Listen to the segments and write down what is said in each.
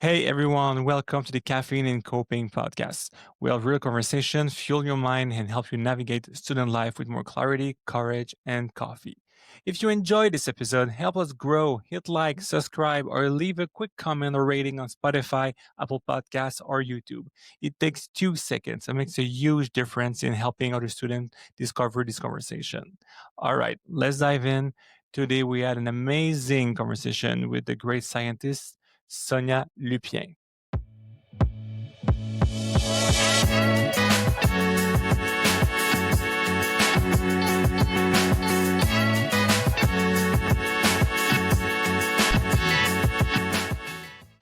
Hey everyone, welcome to the Caffeine and Coping Podcast. We'll have real conversation, fuel your mind, and help you navigate student life with more clarity, courage, and coffee. If you enjoyed this episode, help us grow. Hit like, subscribe, or leave a quick comment or rating on Spotify, Apple Podcasts, or YouTube. It takes 2 seconds and makes a huge difference in helping other students discover this conversation. All right, let's dive in. Today we had an amazing conversation with the great scientist Sonia Lupien.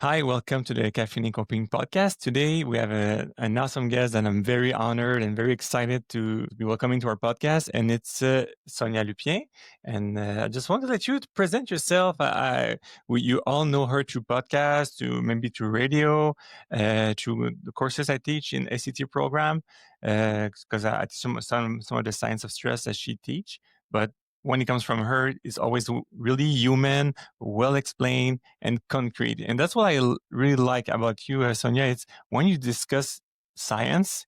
Hi, welcome to the Caffeine Coping Podcast. Today we have an awesome guest, and I'm very honored and very excited to be welcoming to our podcast. And it's Sonia Lupien. And I just want to let you present yourself. You all know her through podcasts, to maybe through radio, through the courses I teach in ACT program, because I teach some of the science of stress that she teach. But when it comes from her, it's always really human, well explained, and concrete. And that's what I really like about you, Sonia. It's when you discuss science,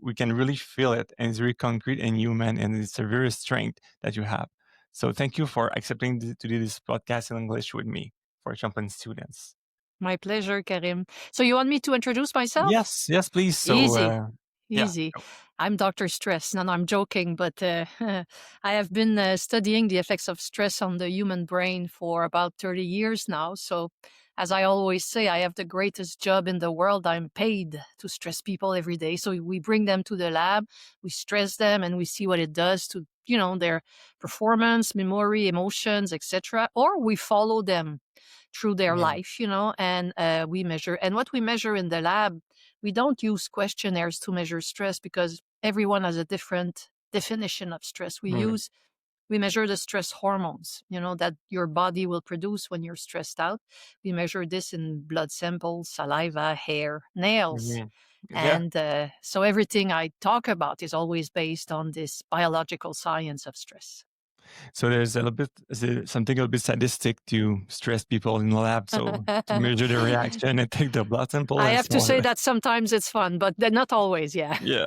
we can really feel it, and it's very concrete and human, and it's a very strength that you have. So thank you for accepting to do this podcast in English with me for Champlain students. My pleasure, Karim. So you want me to introduce myself? Yes, please. So Easy. yeah. Easy. I'm Dr. Stress. No, I'm joking, but I have been studying the effects of stress on the human brain for about 30 years now. So as I always say, I have the greatest job in the world. I'm paid to stress people every day. So we bring them to the lab, we stress them, and we see what it does to, their performance, memory, emotions, etc. Or we follow them through their life, and we measure. And what we measure in the lab, we don't use questionnaires to measure stress because everyone has a different definition of stress. We measure the stress hormones, that your body will produce when you're stressed out. We measure this in blood samples, saliva, hair, nails. Yeah. And so everything I talk about is always based on this biological science of stress. So there's something a little bit sadistic to stress people in the lab. So to measure the reaction and take the blood sample. I and have so to on. say that sometimes it's fun, but not always. Yeah. Yeah.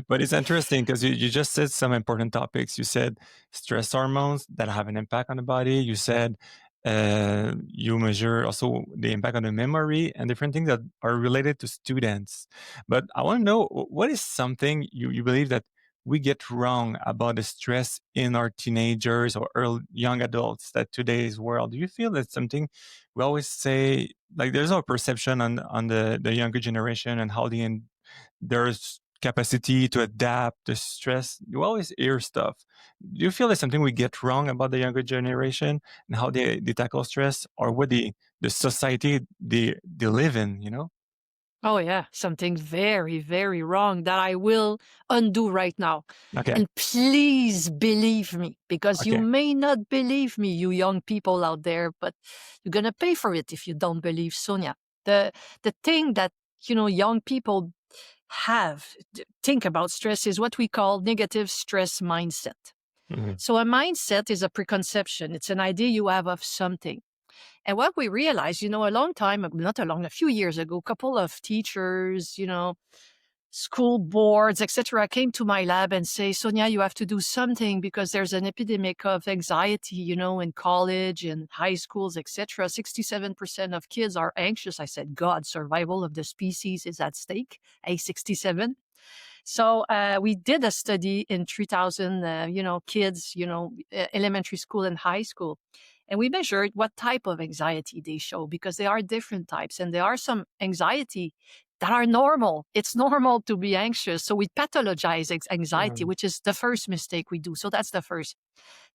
But it's interesting because you just said some important topics. You said stress hormones that have an impact on the body. You said you measure also the impact on the memory and different things that are related to students. But I want to know, what is something you believe that we get wrong about the stress in our teenagers or young adults that today's world? Do you feel that's something we always say, like there's our perception on the younger generation and how there's capacity to adapt to stress? You always hear stuff. Do you feel there's something we get wrong about the younger generation and how they tackle stress, or what the society they live in, Oh, yeah. Something very, very wrong that I will undo right now. Okay. And please believe me, because you Okay. may not believe me, you young people out there, but you're going to pay for it if you don't believe Sonia. The thing that, young people think about stress is what we call negative stress mindset. So a mindset is a preconception. It's an idea you have of something. And what we realized, a few years ago, a couple of teachers, school boards, etc., came to my lab and say, Sonia, you have to do something because there's an epidemic of anxiety, in college and high schools, etc. 67% of kids are anxious. I said, God, survival of the species is at stake. 67. So we did a study in 3,000, kids, elementary school and high school. And we measured what type of anxiety they show, because there are different types. And there are some anxiety that are normal. It's normal to be anxious. So we pathologize anxiety, which is the first mistake we do. So that's the first.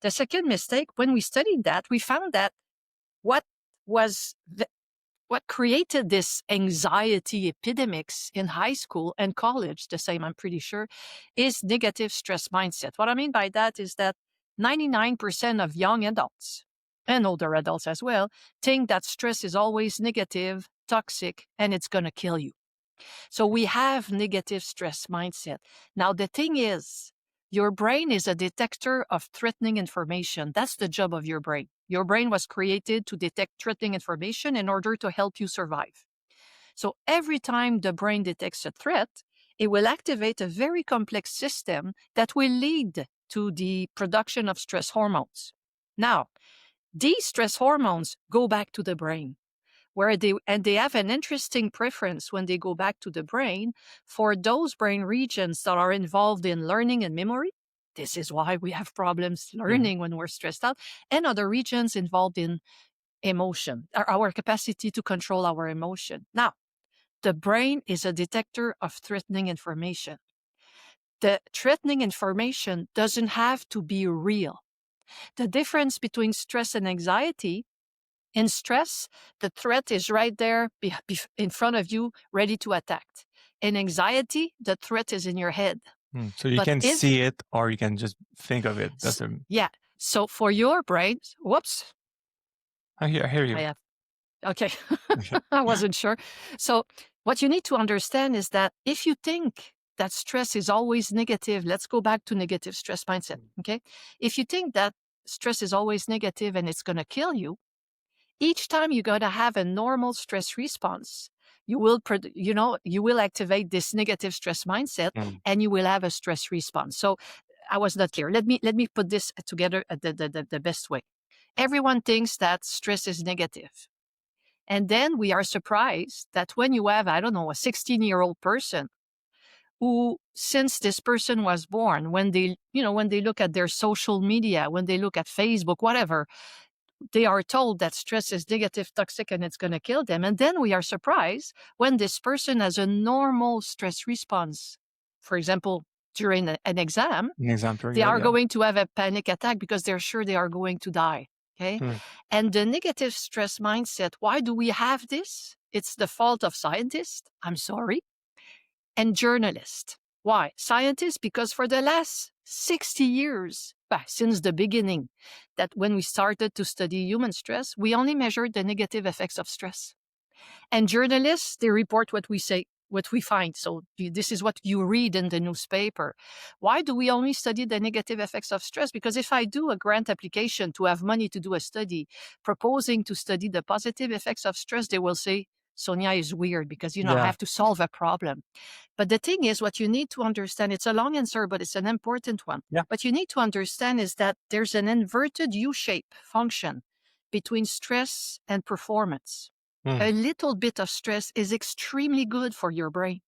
The second mistake, when we studied that, we found that what created this anxiety epidemics in high school and college, the same, I'm pretty sure, is negative stress mindset. What I mean by that is that 99% of young adults, and older adults as well, think that stress is always negative, toxic, and it's going to kill you. So we have negative stress mindset. Now, the thing is, your brain is a detector of threatening information. That's the job of your brain. Your brain was created to detect threatening information in order to help you survive. So every time the brain detects a threat, it will activate a very complex system that will lead to the production of stress hormones. Now, these stress hormones go back to the brain, they have an interesting preference when they go back to the brain for those brain regions that are involved in learning and memory. This is why we have problems learning when we're stressed out, and other regions involved in emotion, our capacity to control our emotion. Now, the brain is a detector of threatening information. The threatening information doesn't have to be real. The difference between stress and anxiety, in stress, the threat is right there in front of you, ready to attack. In anxiety, the threat is in your head. So you can see it or you can just think of it. Yeah. So for your brain, whoops. I hear you. Okay. I wasn't sure. So what you need to understand is that if you think that stress is always negative, let's go back to negative stress mindset, okay? If you think that stress is always negative and it's going to kill you, each time you got to have a normal stress response, you will activate this negative stress mindset and you will have a stress response. So I was not clear. Let me put this together the best way. Everyone thinks that stress is negative. And then we are surprised that when you have, I don't know, a 16-year-old person who, since this person was born, when they look at their social media, when they look at Facebook, whatever, they are told that stress is negative, toxic, and it's going to kill them. And then we are surprised when this person has a normal stress response. For example, during an exam, they are going to have a panic attack because they're sure they are going to die. Okay. And the negative stress mindset, why do we have this? It's the fault of scientists. I'm sorry. And journalists. Why? Scientists, because for the last 60 years, since the beginning, that when we started to study human stress, we only measured the negative effects of stress. And journalists, they report what we say, what we find. So this is what you read in the newspaper. Why do we only study the negative effects of stress? Because if I do a grant application to have money to do a study, proposing to study the positive effects of stress, they will say, Sonia is weird because, I have to solve a problem. But the thing is, what you need to understand, it's a long answer, but it's an important one. Yeah. What you need to understand is that there's an inverted U-shape function between stress and performance. A little bit of stress is extremely good for your brain.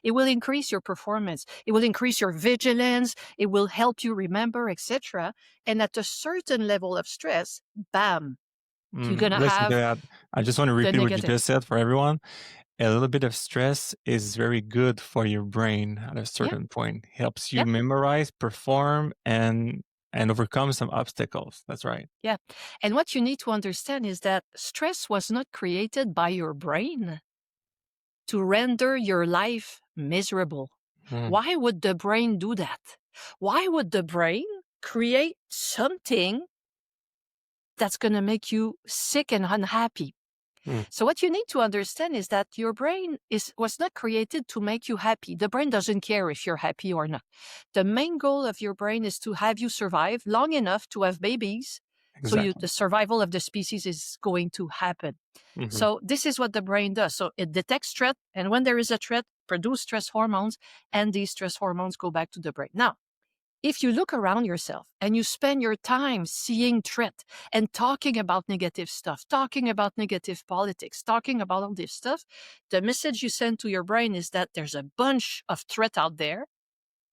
It will increase your performance. It will increase your vigilance. It will help you remember, etc. And at a certain level of stress, bam, you're going to have I just want to repeat what you just said for everyone. A little bit of stress is very good for your brain at a certain point. Helps you memorize, perform, and overcome some obstacles. That's right. Yeah. And what you need to understand is that stress was not created by your brain to render your life miserable. Why would the brain do that? Why would the brain create something that's going to make you sick and unhappy? So what you need to understand is that your brain was not created to make you happy. The brain doesn't care if you're happy or not. The main goal of your brain is to have you survive long enough to have babies. Exactly. So the survival of the species is going to happen. So this is what the brain does. So it detects threat, and when there is a threat, produce stress hormones, and these stress hormones go back to the brain. Now, if you look around yourself and you spend your time seeing threat and talking about negative stuff, talking about negative politics, talking about all this stuff, the message you send to your brain is that there's a bunch of threat out there,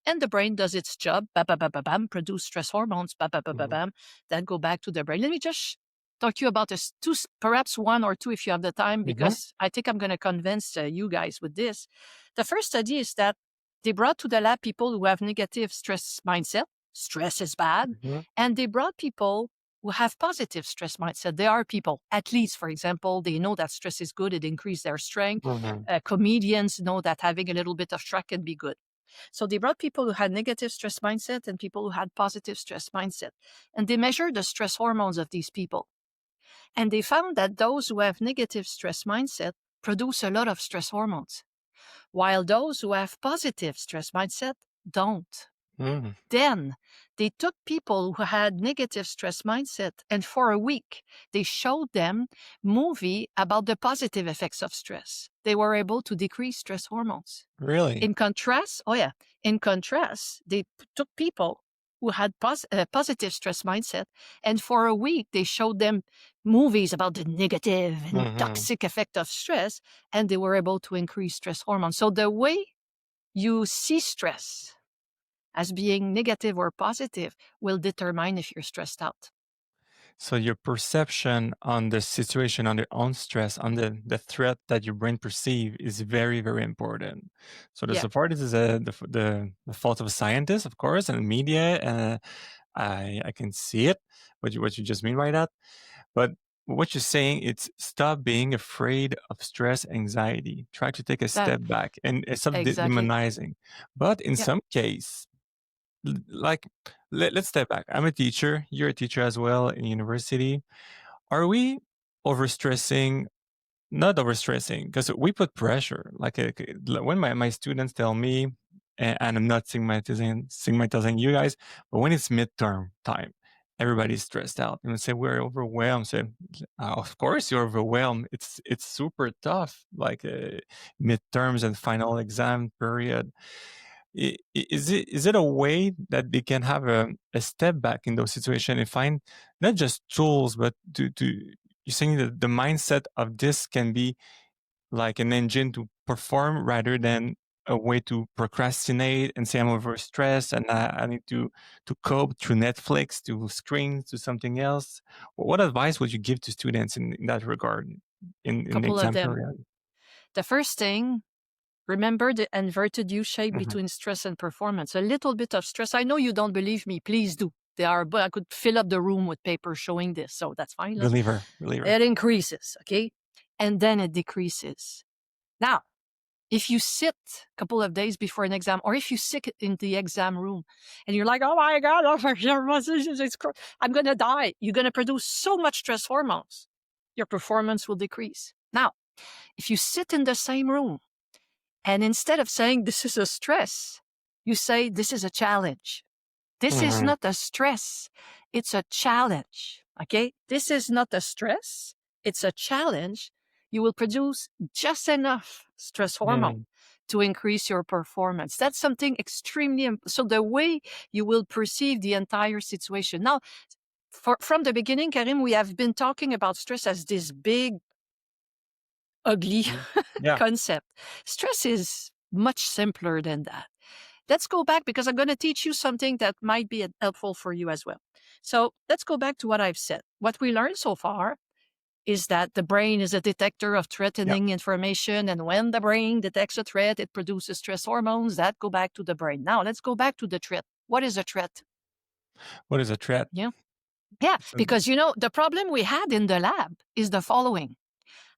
and the brain does its job, produce stress hormones, that go back to the brain. Let me just talk to you about perhaps one or two if you have the time, because I think I'm going to convince you guys with this. The first study is that they brought to the lab people who have negative stress mindset. Stress is bad. And they brought people who have positive stress mindset. They are people, athletes, for example, they know that stress is good. It increases their strength. Comedians know that having a little bit of stress can be good. So they brought people who had negative stress mindset and people who had positive stress mindset. And they measured the stress hormones of these people. And they found that those who have negative stress mindset produce a lot of stress hormones, while those who have positive stress mindset don't. Mm. Then they took people who had negative stress mindset, and for a week, they showed them movie about the positive effects of stress. They were able to decrease stress hormones. Really? In contrast, they took people who had positive stress mindset, and for a week, they showed them movies about the negative and Mhm. toxic effect of stress, and they were able to increase stress hormones. So the way you see stress as being negative or positive will determine if you're stressed out. So your perception on the situation, on your own stress, on the threat that your brain perceive is very, very important. So the Yeah, support is the fault of a scientist, of course, and media. I can see it, what you just mean by that. But what you're saying, it's stop being afraid of stress, anxiety. Try to take a that step back and stop exactly. demonizing. But in Yeah, some case, like let's step back. I'm a teacher. You're a teacher as well in university. Are we overstressing? Not overstressing, because we put pressure. Like when my students tell me, and I'm not stigmatizing you guys, but when it's midterm time, everybody's stressed out. And say we're overwhelmed. Say, of course you're overwhelmed. It's super tough. Like midterms and final exam period. Is it a way that they can have a step back in those situations and find not just tools, but to you're saying that the mindset of this can be like an engine to perform rather than a way to procrastinate and say I'm overstressed and I need to cope through Netflix, to screens, to something else. What advice would you give to students in that regard in the couple of exam them. period? The first thing, remember the inverted U shape Mhm. between stress and performance. A little bit of stress. I know you don't believe me. Please do. But I could fill up the room with paper showing this, so that's fine. Reliever. It increases, okay? And then it decreases. Now, if you sit a couple of days before an exam, or if you sit in the exam room and you're like, oh my God, I'm going to die. You're going to produce so much stress hormones. Your performance will decrease. Now, if you sit in the same room and instead of saying this is a stress, you say this is a challenge. This is Mhm. not a stress. It's a challenge. Okay. This is not a stress. It's a challenge. You will produce just enough stress hormone Mhm. to increase your performance. That's something extremely, so the way you will perceive the entire situation. Now, from the beginning, Karim, we have been talking about stress as this big, ugly Mhm. Yeah. concept. Stress is much simpler than that. Let's go back because I'm going to teach you something that might be helpful for you as well. So let's go back to what I've said. What we learned so far is that the brain is a detector of Yeah. threatening information. And when the brain detects a threat, it produces stress hormones that go back to the brain. Now let's go back to the threat. What is a threat? What is a threat? Yeah. Yeah. So, Because, the problem we had in the lab is the following.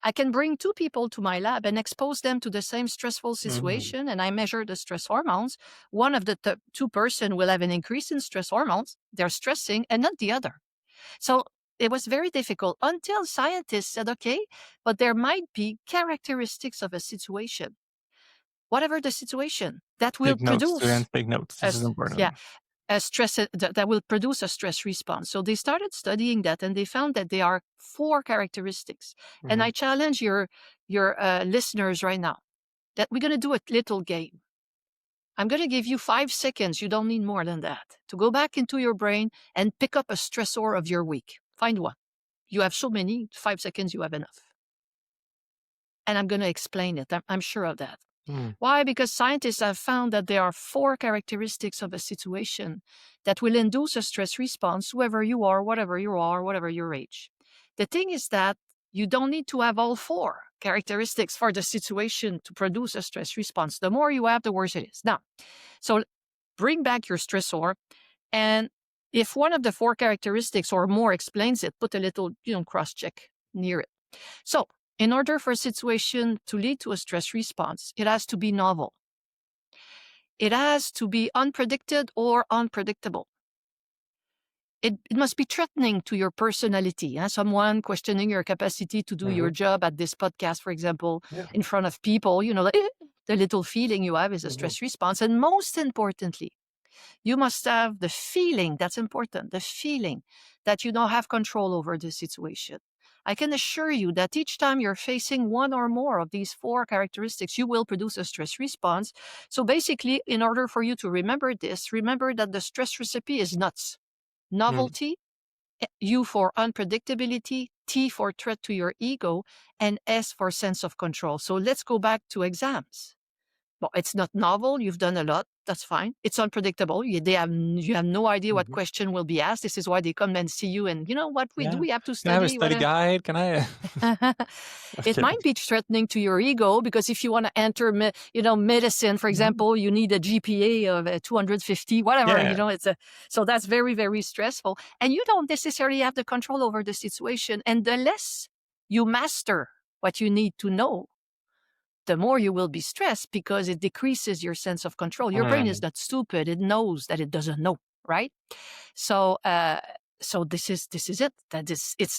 I can bring two people to my lab and expose them to the same stressful mhm. situation, and I measure the stress hormones. One of the two person will have an increase in stress hormones. They're stressing, and not the other. So it was very difficult until scientists said, okay, but there might be characteristics of a situation, whatever the situation, that will Take notes, produce students. Take notes. This is yeah, important. a stress that will produce a stress response. So they started studying that, and they found that there are 4 characteristics. And Mhm. I challenge your listeners right now that we're going to do a little game. I'm going to give you 5 seconds. You don't need more than that to go back into your brain and pick up a stressor of your week. Find one. You have so many. 5 seconds, you have enough. And I'm going to explain it. I'm sure of that. Mm. Why? Because scientists have found that there are 4 characteristics of a situation that will induce a stress response, whoever you are, whatever you are, whatever your age. The thing is that you don't need to have all 4 characteristics for the situation to produce a stress response. The more you have, the worse it is. Now, so bring back your stressor, and if one of the 4 characteristics or more explains it, put a little, cross check near it. So, in order for a situation to lead to a stress response, it has to be novel. It has to be unpredicted or unpredictable. It must be threatening to your personality. Someone questioning your capacity to do your Mhm. job at this podcast, for example, Yeah. in front of people, the little feeling you have is a Mhm. stress response. And most importantly, You must have the feeling, that's important, the feeling that you don't have control over the situation. I can assure you that each time you're facing one or more of these 4 characteristics, you will produce a stress response. So basically, in order for you to remember this, remember that the stress recipe is nuts. Mm. Novelty, U for unpredictability, T for threat to your ego, and S for sense of control. So let's go back to exams. Well, it's not novel. You've done a lot. That's fine. It's unpredictable. You have no idea what Mhm. question will be asked. This is why they come and see you. And you know what we do? Yeah. We have to Can I have a study. study guide? Can I? I'm It kidding. might be threatening to your ego because if you want to enter, medicine, for example, you need a GPA of 250, whatever. Yeah. So that's very, very stressful, and you don't necessarily have the control over the situation. And the less you master what you need to know, the more you will be stressed because it decreases your sense of control. Your brain is Mm. not stupid; it knows that it doesn't know, right? So, this is it.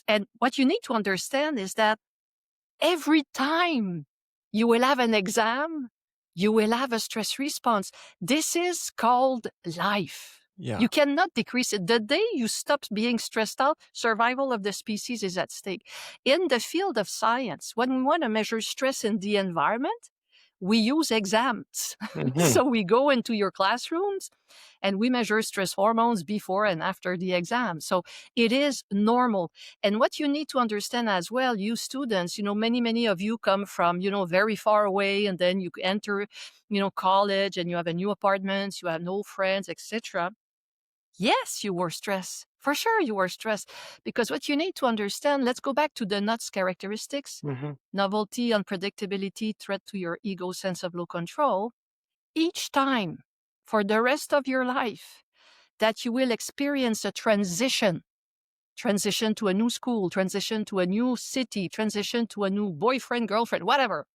And what you need to understand is that every time you will have an exam, you will have a stress response. This is called life. Yeah. You cannot decrease it. The day you stop being stressed out, survival of the species is at stake. In the field of science, when we want to measure stress in the environment, we use exams. Mhm. So we go into your classrooms and we measure stress hormones before and after the exam. So it is normal. And what you need to understand as well, you students, many of you come from, very far away, and then you enter, college, and you have a new apartment, you have no friends, etc. Yes, you were stressed. For sure, you were stressed. Because what you need to understand, let's go back to the nuts characteristics: Mhm. novelty, unpredictability, threat to your ego, sense of low control. Each time for the rest of your life that you will experience a transition to a new school, transition to a new city, transition to a new boyfriend, girlfriend, whatever.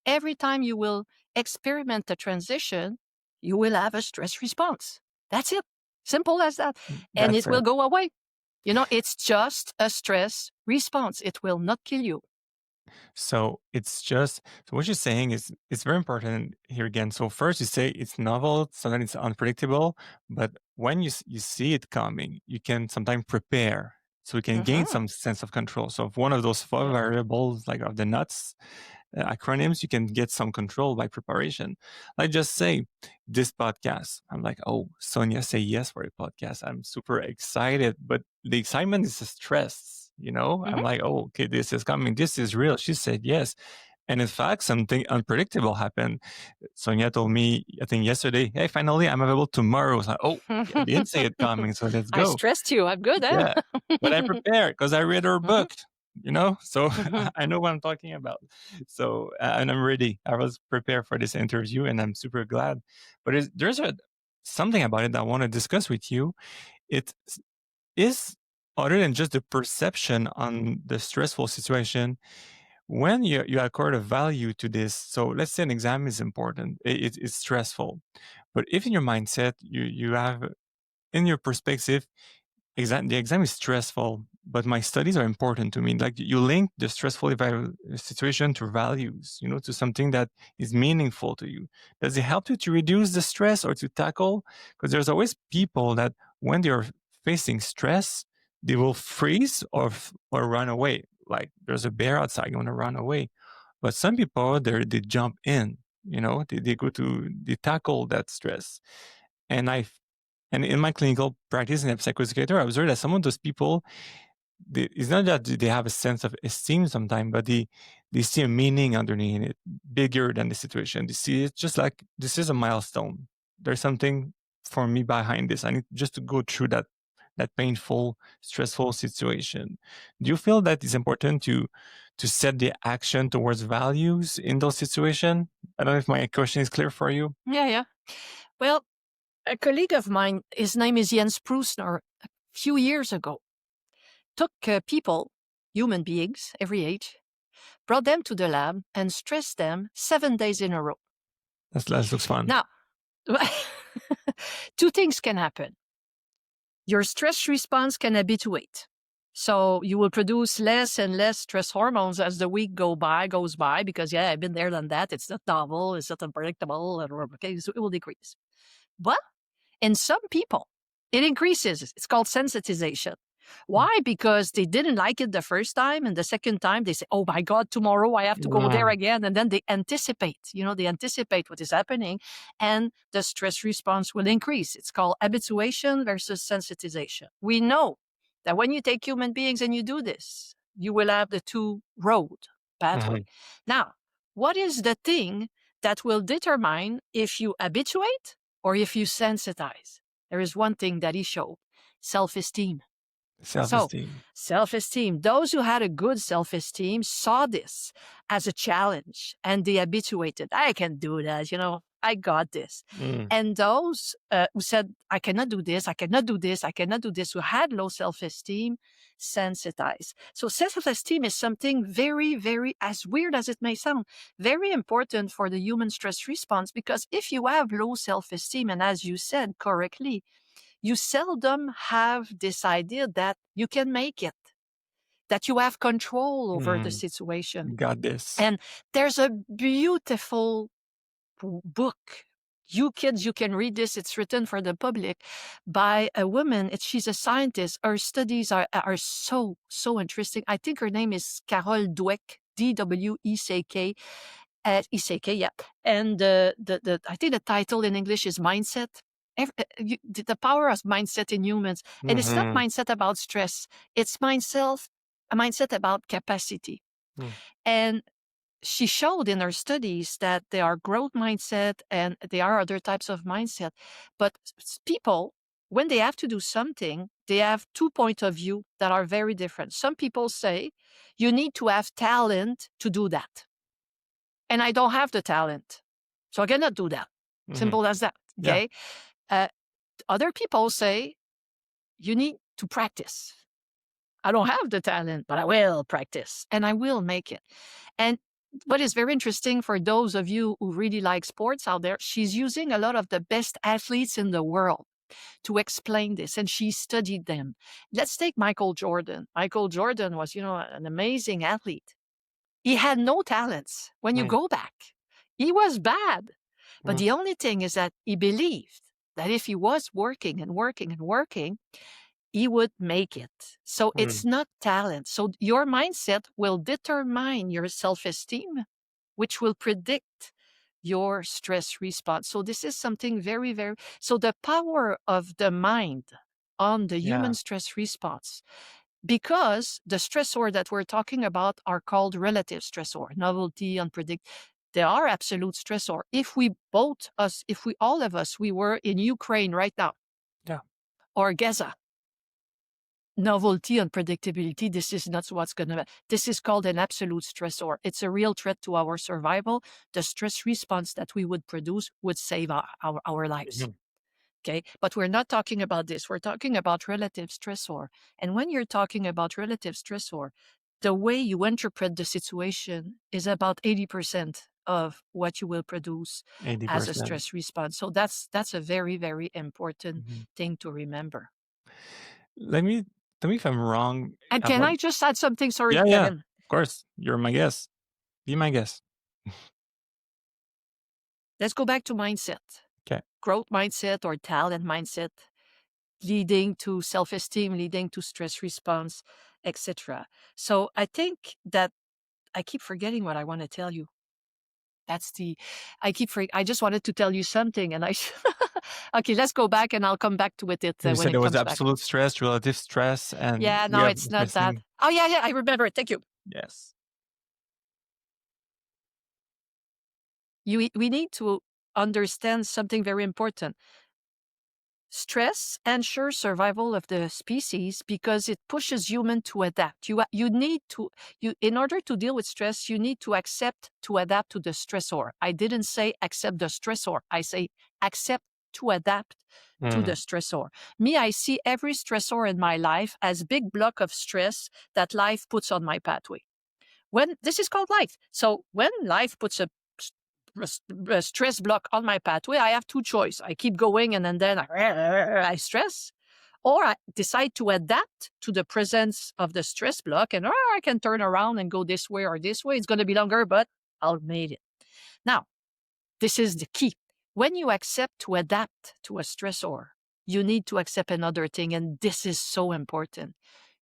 Every time you will experiment the transition, you will have a stress response. That's it. Simple as that. And That's it will it. go away. It's just a stress response. It will not kill you. So it's just so what you're saying is it's very important here again. So first you say it's novel, sometimes it's unpredictable, but when you see it coming, you can sometimes prepare, so you can gain Mhm. some sense of control. So if one of those 4 Yeah. variables, like of the nuts acronyms, you can get some control by preparation. Like just say this podcast. I'm like, oh, Sonia say yes for a podcast. I'm super excited, but the excitement is the stress. Mhm. I'm like, oh, okay, this is coming. This is real. She said yes. And in fact, something unpredictable happened. Sonia told me, I think yesterday, hey, finally, I'm available tomorrow. I was like, oh, I didn't see it coming. So let's I go. stressed you. I'm good, eh? Yeah. But I prepared because I read her Mhm. book, so Mhm. I know what I'm talking about. So, and I'm ready. I was prepared for this interview and I'm super glad. But there's something about it that I want to discuss with you. It is other than just the perception on the stressful situation. When you accord a value to this, so let's say an exam is important, it's stressful. But if in your mindset, you have in your perspective, the exam is stressful, but my studies are important to me. Like you link the stressful situation to values, to something that is meaningful to you. Does it help you to reduce the stress or to tackle? Because there's always people that when they're facing stress, they will freeze or run away. Like there's a bear outside, you want to run away. But some people, they jump in, they tackle that stress. And and in my clinical practice and as a psychoeducator, I observed that some of those people, it's not that they have a sense of esteem sometimes, but they see a meaning underneath it, bigger than the situation. They see it just like this is a milestone. There's something for me behind this. I need just to go through that painful, stressful situation. Do you feel that it's important to set the action towards values in those situations? I don't know if my question is clear for you. Yeah, yeah. Well, a colleague of mine, his name is Jens Prusner, a few years ago, took people, human beings, every age, brought them to the lab and stressed them 7 days in a row. That looks fun. Now, two things can happen. Your stress response can habituate. So you will produce less and less stress hormones as the week goes by, because I've been there, done that. It's not novel, it's not unpredictable, okay, so it will decrease. But In some people, it increases. It's called sensitization. Why? Because they didn't like it the first time, and the second time they say, oh my God, tomorrow I have to go there again. And then they anticipate, they anticipate what is happening, and the stress response will increase. It's called habituation versus sensitization. We know that when you take human beings and you do this, you will have the two road pathway. Now, what is the thing that will determine if you habituate or if you sensitize? There is one thing that he showed: self-esteem. Self-esteem. So, self-esteem. Those who had a good self-esteem saw this as a challenge, and they habituated. I can do that, I got this. And those who said, I cannot do this, I cannot do this, I cannot do this, who had low self-esteem, sensitized. So self-esteem is something very, very, as weird as it may sound, very important for the human stress response, because if you have low self-esteem, and as you said correctly, you seldom have this idea that you can make it, that you have control over the situation. Got this. And there's a beautiful book. You kids, you can read this. It's written for the public by a woman. She's a scientist. Her studies are so, so interesting. I think her name is Carol Dweck, D-W-E-C-K. E-C-K, yeah. And I think the title in English is Mindset. The power of mindset in humans. And it's not mindset about stress. It's a mindset about capacity. And she showed in her studies that there are growth mindset and there are other types of mindset. But people, when they have to do something, they have 2 points of view that are very different. Some people say you need to have talent to do that. And I don't have the talent, so I cannot do that. Simple as that. Okay. Yeah. Other people say you need to practice. I don't have the talent, but I will practice and I will make it. And what is very interesting for those of you who really like sports out there, she's using a lot of the best athletes in the world to explain this, and she studied them. Let's take Michael Jordan. Michael Jordan was, an amazing athlete. He had no talents. When you go back, he was bad. But the only thing is that he believed that if he was working and working and working, he would make it. So it's not talent. So your mindset will determine your self-esteem, which will predict your stress response. So this is something very, very... So the power of the mind on the human stress response, because the stressor that we're talking about are called relative stressor, novelty, unpredictability. They are absolute stressor. If all of us, we were in Ukraine right now, or Gaza, novelty, unpredictability, this is not what's going to... This is called an absolute stressor. It's a real threat to our survival. The stress response that we would produce would save our lives. Okay, but we're not talking about this. We're talking about relative stressor. And when you're talking about relative stressor, the way you interpret the situation is about 80% of what you will produce 80%. As a stress response. So that's a very, very important thing to remember. Tell me if I'm wrong. And can I just add something? Sorry, Kevin. Yeah, of course. You're my guest. Be my guest. Let's go back to mindset. Okay. Growth mindset or talent mindset, leading to self-esteem, leading to stress response, etc. So I think that I keep forgetting what I want to tell you. I just wanted to tell you something, and okay, let's go back and I'll come back to it. You said there was absolute stress, relative stress, and no, it's not that. Oh yeah, I remember it. Thank you. Yes. We need to understand something very important. Stress ensures survival of the species because it pushes humans to adapt. In order to deal with stress, you need to accept to adapt to the stressor. I didn't say accept the stressor. I say accept to adapt to the stressor. Me, I see every stressor in my life as big block of stress that life puts on my pathway. This is called life. So when life puts a stress block on my pathway, I have two choices. I keep going and then I stress, or I decide to adapt to the presence of the stress block and I can turn around and go this way or this way. It's going to be longer, but I'll make it. Now, this is the key. when you accept to adapt to a stressor, you need to accept another thing, and this is so important.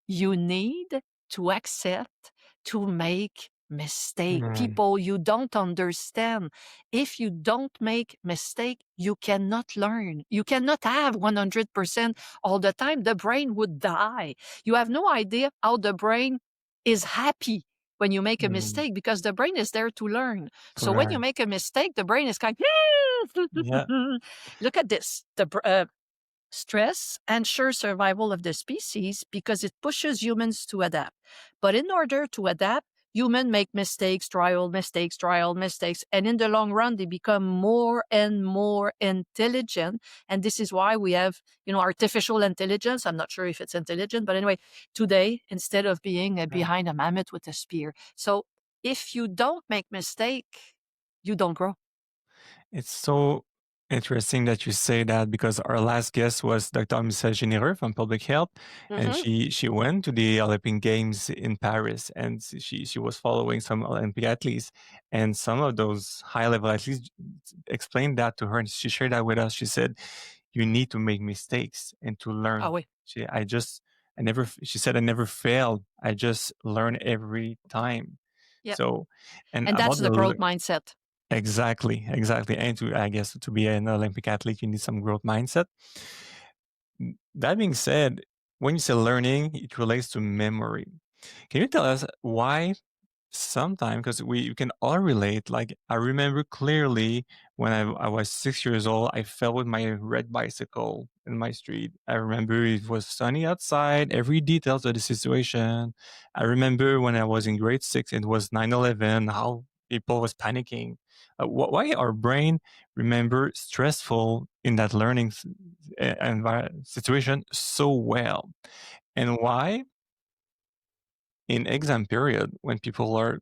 You need to accept to make mistake. People, you don't understand. If you don't make mistake, you cannot learn. You cannot have 100% all the time. The brain would die. You have no idea how the brain is happy when you make a mistake, because the brain is there to learn. To So when you learn. make a mistake, the brain is kind Yeah. look at this. Stress ensures survival of the species because it pushes humans to adapt. But in order to adapt, humans make mistakes, trial mistakes, and in the long run, they become more and more intelligent. And this is why we have, artificial intelligence. I'm not sure if it's intelligent, but anyway, today, instead of being behind a mammoth with a spear. So if you don't make mistake, you don't grow. It's so interesting that you say that, because our last guest was Dr. Michelle Généreux from Public Health, and she went to the Olympic Games in Paris, and she was following some Olympic athletes, and some of those high level athletes explained that to her, and she shared that with us. She said, "You need to make mistakes and to learn." Ah oui. She said, "I never failed. I just learn every time." Yep. So, And about that's the growth mindset. Exactly. And I guess to be an Olympic athlete, you need some growth mindset. That being said, when you say learning, it relates to memory. Can you tell us why sometimes, because we can all relate, like I remember clearly when I was 6 years old, I fell with my red bicycle in my street. I remember it was sunny outside, every details of the situation. I remember when I was in grade 6, it was 9/11, how people was panicking. Why our brain remember stressful in that learning situation so well? And why in exam period, when people are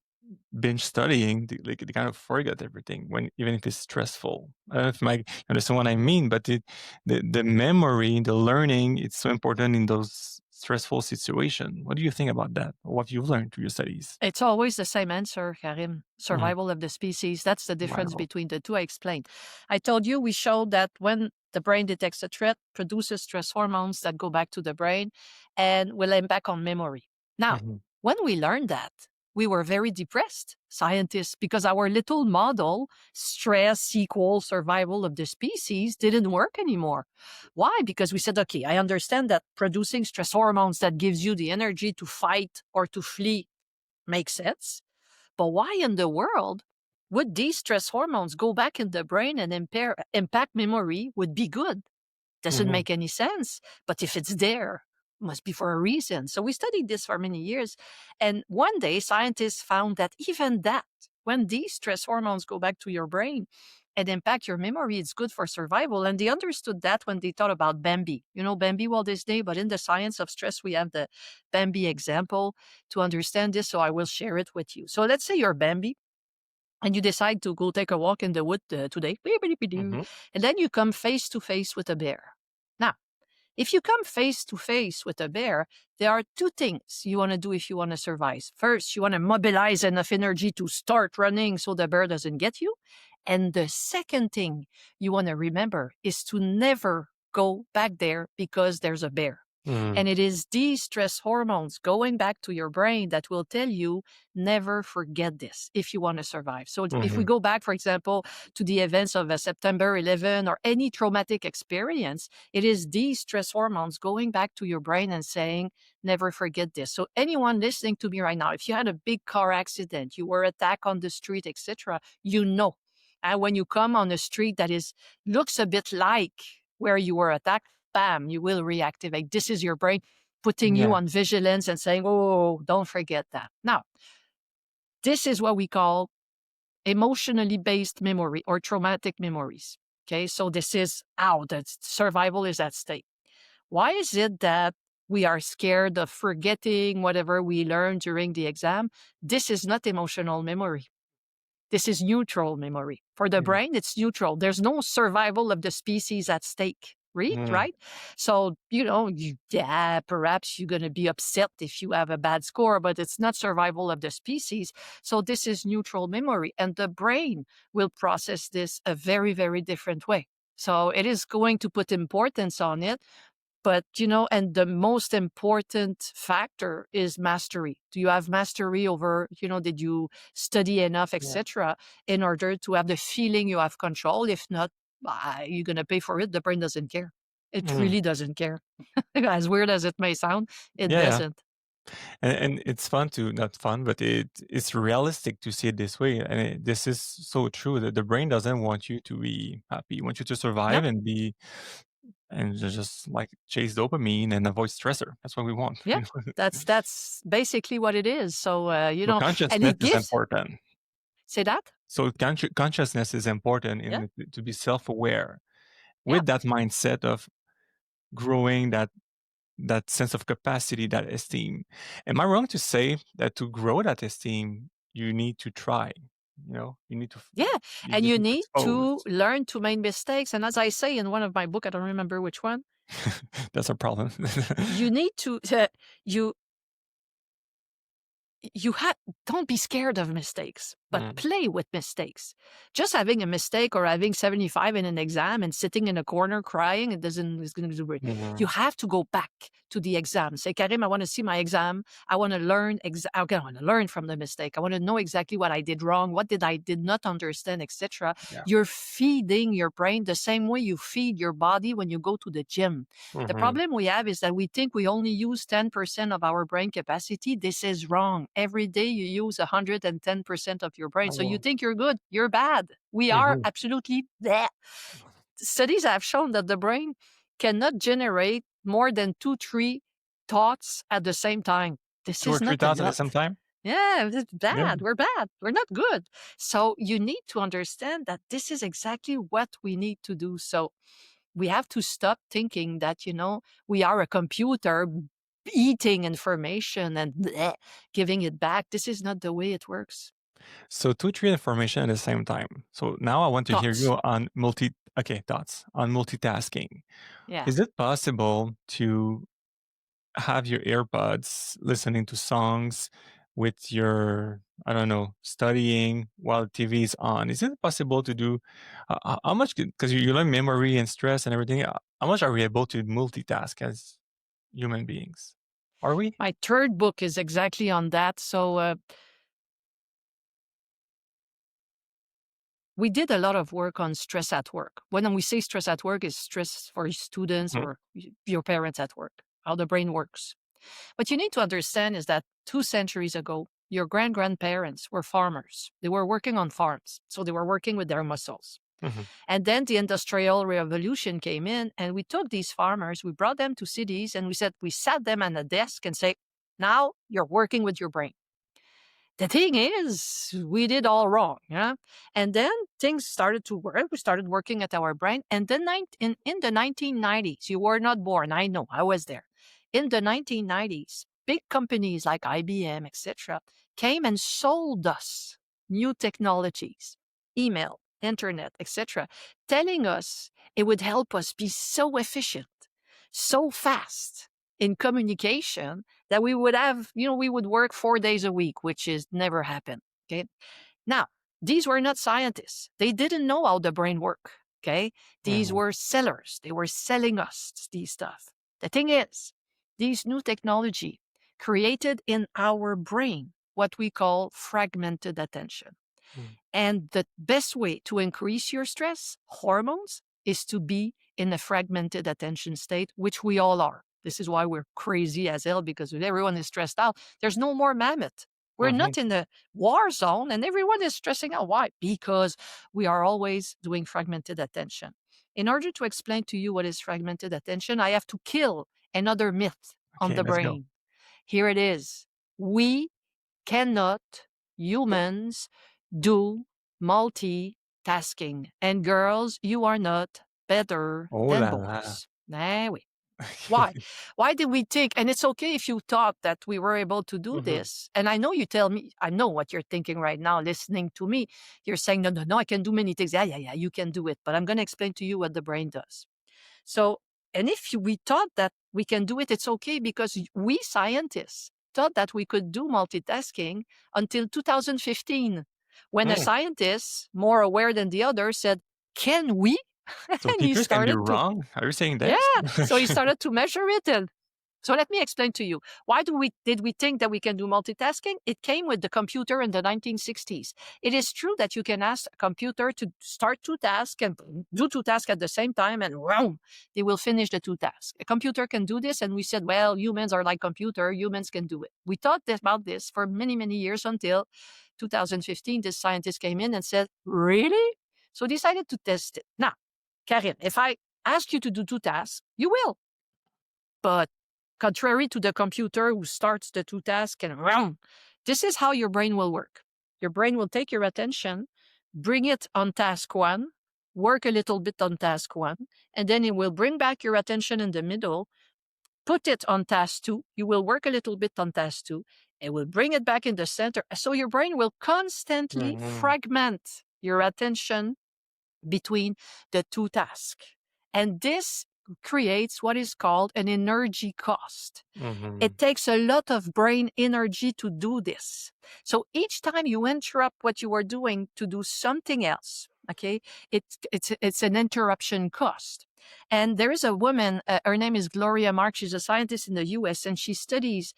binge studying, they kind of forget everything, when even if it's stressful. I don't know if you understand what I mean, but the memory, the learning, it's so important in those stressful situations. What do you think about that? What you've learned through your studies? It's always the same answer, Karim. Survival of the species. That's the difference Wow. between the two. I explained. I told you we showed that when the brain detects a threat, produces stress hormones that go back to the brain and will impact on memory. Now, when we learned that, we were very depressed, scientists, because our little model, stress equals survival of the species, didn't work anymore. Why? Because we said, okay, I understand that producing stress hormones that gives you the energy to fight or to flee makes sense. But why in the world would these stress hormones go back in the brain and impact memory would be good? Doesn't make any sense. But if it's there, must be for a reason. So we studied this for many years. And one day, scientists found that even that, when these stress hormones go back to your brain and impact your memory, it's good for survival. And they understood that when they thought about Bambi. You know Bambi, Walt Disney, but in the science of stress, we have the Bambi example to understand this. So I will share it with you. So let's say you're Bambi and you decide to go take a walk in the wood today. And then you come face to face with a bear. Now, if you come face to face with a bear, there are two things you want to do if you want to survive. First, you want to mobilize enough energy to start running so the bear doesn't get you. And the second thing you want to remember is to never go back there because there's a bear. And it is these stress hormones going back to your brain that will tell you, never forget this if you want to survive. So if we go back, for example, to the events of September 11 or any traumatic experience, it is these stress hormones going back to your brain and saying, never forget this. So anyone listening to me right now, if you had a big car accident, you were attacked on the street, etc., you know. And when you come on a street that looks a bit like where you were attacked, bam, you will reactivate. This is your brain putting you on vigilance and saying, oh, don't forget that. Now, this is what we call emotionally based memory or traumatic memories. Okay, so this is how the survival is at stake. Why is it that we are scared of forgetting whatever we learned during the exam? This is not emotional memory. This is neutral memory. For the brain, it's neutral. There's no survival of the species at stake. right? So, perhaps you're going to be upset if you have a bad score, but it's not survival of the species. So this is neutral memory, and the brain will process this a very, very different way. So it is going to put importance on it. But, and the most important factor is mastery. Do you have mastery over, did you study enough, etc., in order to have the feeling you have control? If not, you're going to pay for it. The brain doesn't care. It really doesn't care. As weird as it may sound, it doesn't. And it's not fun, but it's realistic to see it this way. And this is so true that the brain doesn't want you to be happy. It wants you to survive Yep. and just like chase dopamine and avoid stressor. That's what we want. Yeah, that's basically what it is. So, So and consciousness it is gives, important. say that? So consciousness is important Yeah, to be self-aware yeah. with that mindset of growing that sense of capacity, that esteem. Am I wrong to say that to grow that esteem, you need to try? You need to Yeah, you and just you need to need expose. to learn to make mistakes. And as I say in one of my book, I don't remember which one, That's a problem. you need to you don't be scared of mistakes, but play with mistakes. Just having a mistake or having 75 in an exam and sitting in a corner crying, is going to do it. You have to go back to the exam. Say, Karim, I want to see my exam. I want to learn. I want to learn from the mistake. I want to know exactly what I did wrong, what did not understand, etc. Yeah. You're feeding your brain the same way you feed your body when you go to the gym. The problem we have is that we think we only use 10% of our brain capacity. This is wrong. Every day you use 110% of your brain. So you think you're good, you're bad. We are absolutely bleh. Studies have shown that the brain cannot generate more than 2-3 thoughts at the same time. This Two or is three not a thoughts at the lot. same time? Yeah, it's Yeah. bad. We're bad. We're not good. So you need to understand that this is exactly what we need to do. So we have to stop thinking that, we are a computer eating information and bleh, giving it back. This is not the way it works. So 2, 3 information at the same time. So now I want to hear Thoughts. you on thoughts on multitasking. Yeah. Is it possible to have your earbuds listening to songs with your, I don't know, studying while TV is on? Is it possible to do, how much, because you learn memory and stress and everything, how much are we able to multitask as human beings? Are we? My third book is exactly on that. So we did a lot of work on stress at work. When we say stress at work, is stress for students or your parents at work, how the brain works. What you need to understand is that 2 centuries ago, your grandparents were farmers. They were working on farms. So they were working with their muscles. And then the Industrial Revolution came in, and we took these farmers, we brought them to cities, and we sat them at a desk and say, now you're working with your brain. The thing is, we did all wrong, yeah? And then things started to work. We started working at our brain. And then in the 1990s, you were not born. I know, I was there. In the 1990s, big companies like IBM, etc., came and sold us new technologies, email, internet, etc., telling us it would help us be so efficient, so fast in communication that we would have, we would work 4 days a week, which is never happened. Okay. Now, these were not scientists. They didn't know how the brain worked. Okay. These were sellers. They were selling us these stuff. The thing is, these new technology created in our brain what we call fragmented attention. And the best way to increase your stress hormones is to be in a fragmented attention state, which we all are. This is why we're crazy as hell, because everyone is stressed out. There's no more mammoth. We're not in the war zone and everyone is stressing out. Why? Because we are always doing fragmented attention. In order to explain to you what is fragmented attention, I have to kill another myth on the Let's go. brain. Here it is. We cannot, humans, do multitasking. And girls, you are not better Oh than la la. boys. Nah, wait. Why? Why did we think, and it's okay if you thought that we were able to do this. And I know you tell me, I know what you're thinking right now, listening to me. You're saying, no, I can do many things. Yeah, you can do it. But I'm going to explain to you what the brain does. So And if we thought that we can do it, it's okay, because we scientists thought that we could do multitasking until 2015, when a scientist, more aware than the others, said, can we? So And he teachers can be started to, wrong? Are you saying yeah. that? So he started to measure it. And so let me explain to you. Why did we think that we can do multitasking? It came with the computer in the 1960s. It is true that you can ask a computer to start two tasks and do two tasks at the same time, and whoom, they will finish the two tasks. A computer can do this, and we said, well, humans are like computer, humans can do it. We thought about this for many, many years until 2015. This scientist came in and said, really? So decided to test it. Now, Karim, if I ask you to do two tasks, you will. But contrary to the computer who starts the two tasks and wrong, this is how your brain will work. Your brain will take your attention, bring it on task one, work a little bit on task one, and then it will bring back your attention in the middle, put it on task two. You will work a little bit on task two. It will bring it back in the center. So your brain will constantly fragment your attention between the two tasks. And this creates what is called an energy cost. It takes a lot of brain energy to do this. So each time you interrupt what you are doing to do something else, okay, it's an interruption cost. And there is a woman, her name is Gloria Mark. She's a scientist in the US, and she studies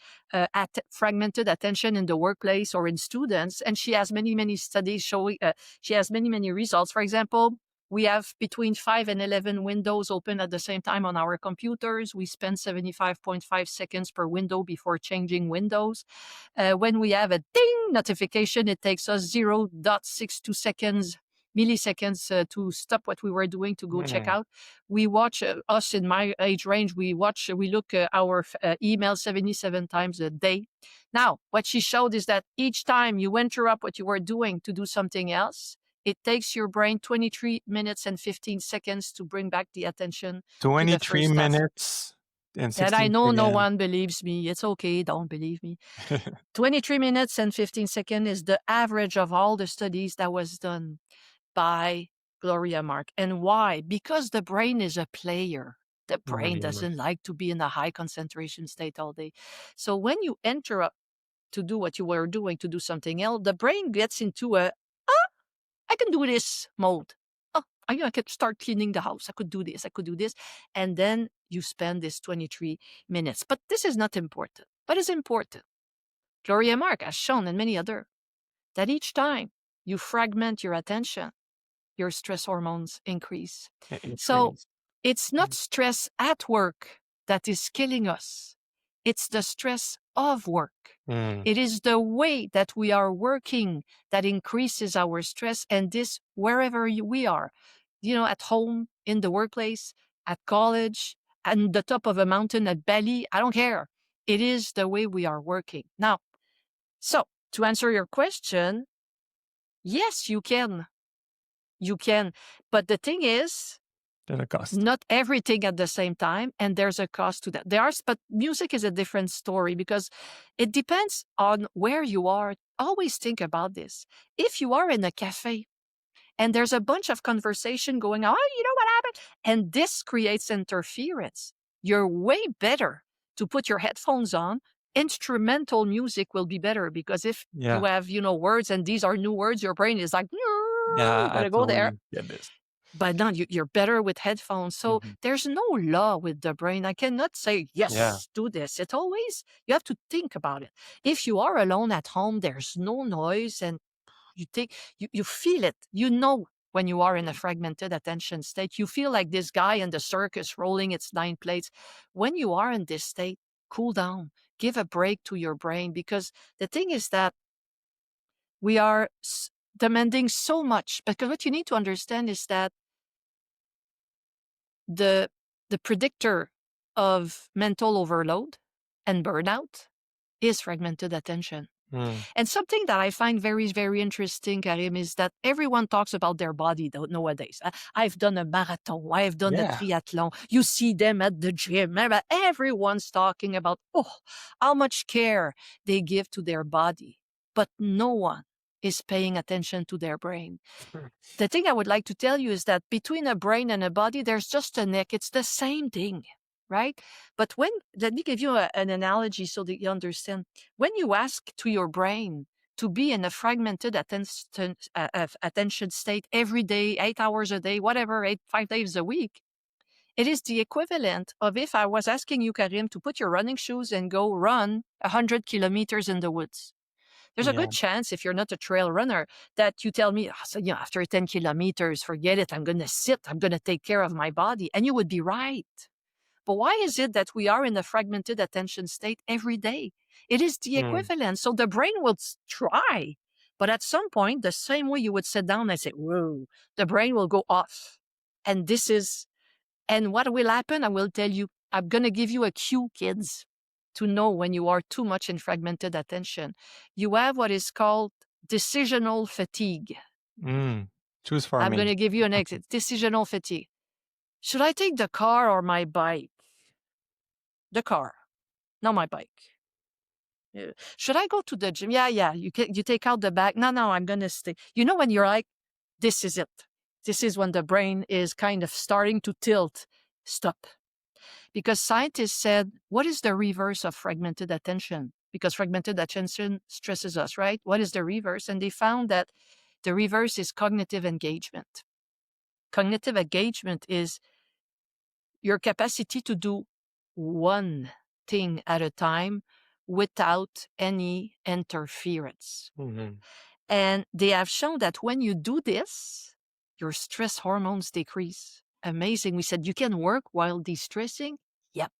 fragmented attention in the workplace or in students. And she has many, many studies showing, she has many, many results. For example, we have between 5 and 11 windows open at the same time on our computers. We spend 75.5 seconds per window before changing windows. When we have a ding notification, it takes us 0.62 milliseconds to stop what we were doing to go check out. We watch, us in my age range, we look our email 77 times a day. Now, what she showed is that each time you interrupt what you were doing to do something else, it takes your brain 23 minutes and 15 seconds to bring back the attention. 23 minutes and 16 And I know no seconds. one believes me. It's okay. Don't believe me. 23 minutes and 15 seconds is the average of all the studies that was done by Gloria Mark. And why? Because the brain is a player. The brain doesn't like to be in a high concentration state all day. So when you interrupt to do what you were doing to do something else, the brain gets into I can do this mode. Oh, I could start cleaning the house. I could do this. And then you spend this 23 minutes. But this is not important. What is important? Gloria Mark has shown, and many others, that each time you fragment your attention, your stress hormones increase. So it's not stress at work that is killing us. It's the stress of work. It is the way that we are working that increases our stress, and this wherever we are, at home, in the workplace, at college, at the top of a mountain, at Bali, I don't care. It is the way we are working. Now, so to answer your question, yes, you can. You can. But the thing is, there's a cost. Not everything at the same time, and there's a cost to that. But music is a different story because it depends on where you are. Always think about this. If you are in a cafe and there's a bunch of conversation going on, you know what happened? And this creates interference. You're way better to put your headphones on. Instrumental music will be better because if you have, words and these are new words, your brain is like, gotta go there. Get this. But no, you're better with headphones. So there's no law with the brain. I cannot say, yes, do this. It's always, you have to think about it. If you are alone at home, there's no noise and you feel it. You know when you are in a fragmented attention state. You feel like this guy in the circus rolling its 9 plates. When you are in this state, cool down. Give a break to your brain because the thing is that we are demanding so much. Because what you need to understand is that the predictor of mental overload and burnout is fragmented attention. And something that I find very, very interesting, Karim, is that everyone talks about their body nowadays. I've done a marathon. I've done a triathlon. You see them at the gym. Everyone's talking about, how much care they give to their body. But no one is paying attention to their brain. The thing I would like to tell you is that between a brain and a body, there's just a neck. It's the same thing, right? But let me give you an analogy so that you understand. When you ask to your brain to be in a fragmented attention state every day, 8 hours a day, whatever, 5 days a week, it is the equivalent of if I was asking you, Karim, to put your running shoes and go run 100 kilometers in the woods. There's a Yeah. good chance, if you're not a trail runner, that you tell me, so, after 10 kilometers, forget it. I'm going to sit. I'm going to take care of my body. And you would be right. But why is it that we are in a fragmented attention state every day? It is the equivalent. So the brain will try. But at some point, the same way you would sit down and say, whoa, the brain will go off. And what will happen? I will tell you, I'm going to give you a cue, kids, to know when you are too much in fragmented attention. You have what is called decisional fatigue. Choose for I'm me. going to give you an exit. Decisional fatigue. Should I take the car or my bike? The car, not my bike. Should I go to the gym? Yeah. You take out the bag. No, I'm going to stay. You know when you're like, this is it. This is when the brain is kind of starting to tilt. Stop. Because scientists said, what is the reverse of fragmented attention? Because fragmented attention stresses us, right? What is the reverse? And they found that the reverse is cognitive engagement. Cognitive engagement is your capacity to do one thing at a time without any interference. And they have shown that when you do this, your stress hormones decrease. Amazing. We said, you can work while de-stressing? Yep.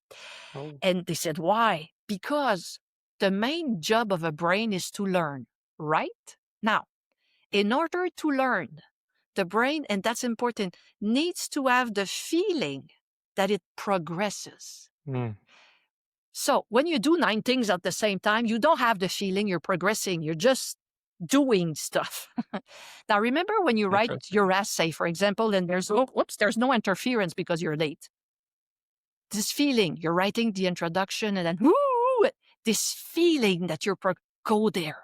And they said, why? Because the main job of a brain is to learn, right? Now, in order to learn, the brain, and that's important, needs to have the feeling that it progresses. So when you do 9 things at the same time, you don't have the feeling you're progressing. You're just doing stuff. Now, remember when you write your essay, for example, and there's no interference because you're late. This feeling, you're writing the introduction and then, this feeling that you're go there.